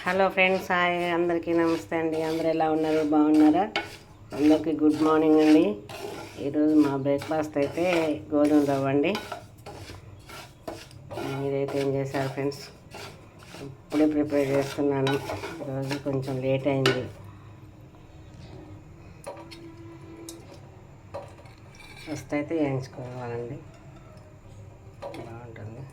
Hello friends, hi అందరికీ నమస్తే అండి. అందరూ ఎలా ఉన్నారు? బాగున్నారా? అందరికీ గుడ్ మార్నింగ్ అండి. ఈరోజు మా బ్రేక్ఫాస్ట్ అయితే గోధుమ రవ్వ అండి. మీరైతే ఏం చేశారు ఫ్రెండ్స్? ఇప్పుడే ప్రిపేర్ చేస్తున్నాను. ఈరోజు కొంచెం లేట్ అయింది. ఫస్ట్ అయితే వేయించుకోవాలండి, బాగుంటుంది.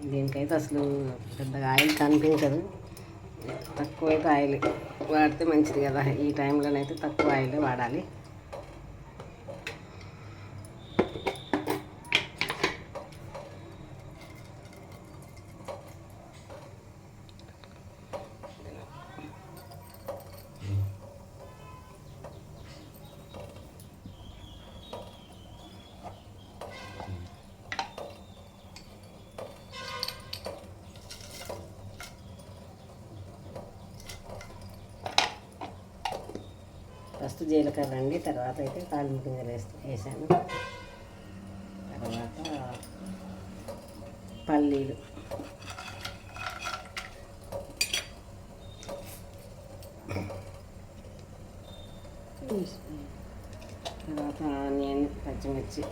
దీనికైతే అసలు పెద్దగా ఆయిల్ కనిపించదు, తక్కువైతే ఆయిల్ వాడితే మంచిది కదా. ఈ టైంలోనైతే తక్కువ ఆయిల్ వాడాలి. ఫస్ట్ జీలకర్ర అండి, తర్వాత అయితే తాలింపు గింజలు వేసాను, తర్వాత పల్లీలు, తర్వాత ఆనియన్, పచ్చిమిర్చి,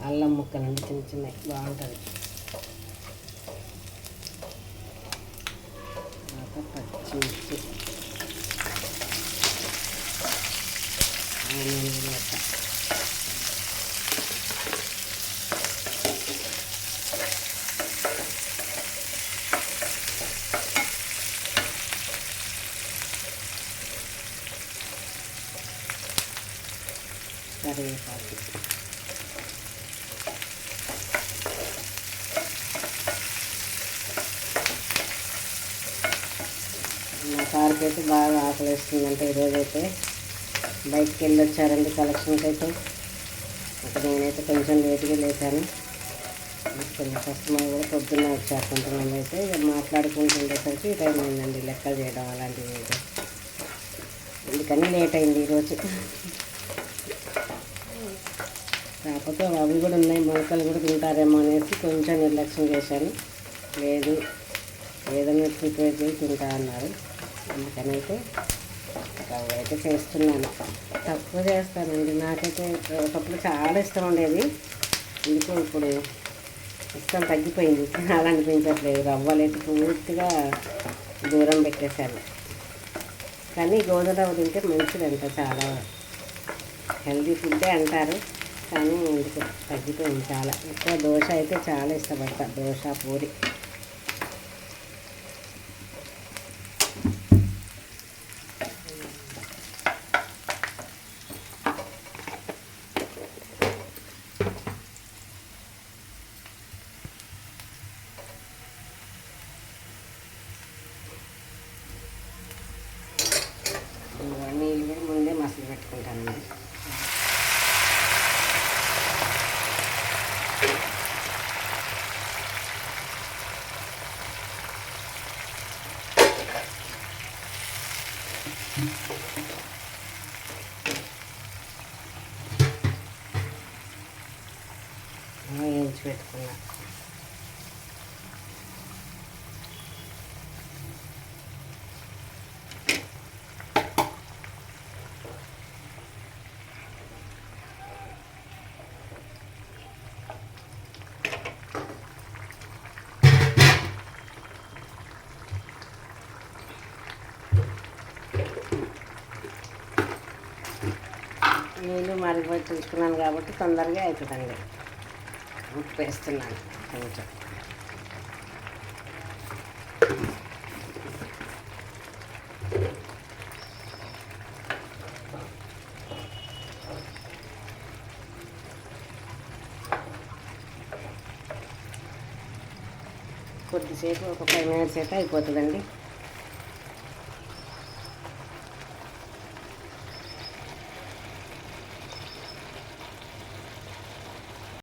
అల్లం ముక్కలండి, చిన్న చిన్నవి, బాగుంటుంది. తర్వాత పచ్చిమిర్చి, కరివేపాకు, మా సార్కి అయితే బాగా ఆకలి వేస్తుందంటే ఈరోజైతే బయటికి వెళ్ళి వచ్చారండి కలెక్షన్కి అయితే. అక్కడ నేనైతే కొంచెం లేట్గా లేచాను. కొంచెం కస్టమర్ కూడా పొద్దున్న వచ్చారు. కొంతమంది అయితే మాట్లాడుకుంటూ ఉండేసరికి టైం అయిందండి లెక్కలు చేయడం అలాంటివి అయితే, అందుకని లేట్ అయింది ఈరోజు. కాకపోతే అవి కూడా ఉన్నాయి, మొలకలు కూడా తింటారేమో అనేసి కొంచెం నిర్లక్ష్యం చేశాను. లేదు, ఏదైనా ప్రిపేర్ చేసి తింటా అన్నారు, అందుకని అయితే చేస్తున్నాను. తక్కువ చేస్తానండి, నాకైతే ఒకప్పుడు చాలా ఇష్టం ఉండేది. ఎందుకు ఇప్పుడు ఇష్టం తగ్గిపోయింది, చాలా అనిపించట్లేదు. రవ్వలైతే పూర్తిగా దూరం పెట్టేశాను. కానీ గోధుమ రవ్వ తింటే మంచిదంట, చాలా హెల్తీ ఫుడ్డే అంటారు. కానీ ఎందుకు తగ్గిపోయింది చాలా. ఎక్కువ దోశ అయితే చాలా ఇష్టపడతా, దోశ, పూరి. నీళ్ళు కూడా ముందే మసాలా పెట్టుకుంటానండి. వేయించి పెట్టుకున్నా. నీళ్ళు మరిగిపోయి చూసుకున్నాను కాబట్టి తొందరగా అవుతుందండి. ఉప్పు వేస్తున్నాను కొంచెం. కొద్దిసేపు ఒక 5 minutes అయితే అయిపోతుందండి.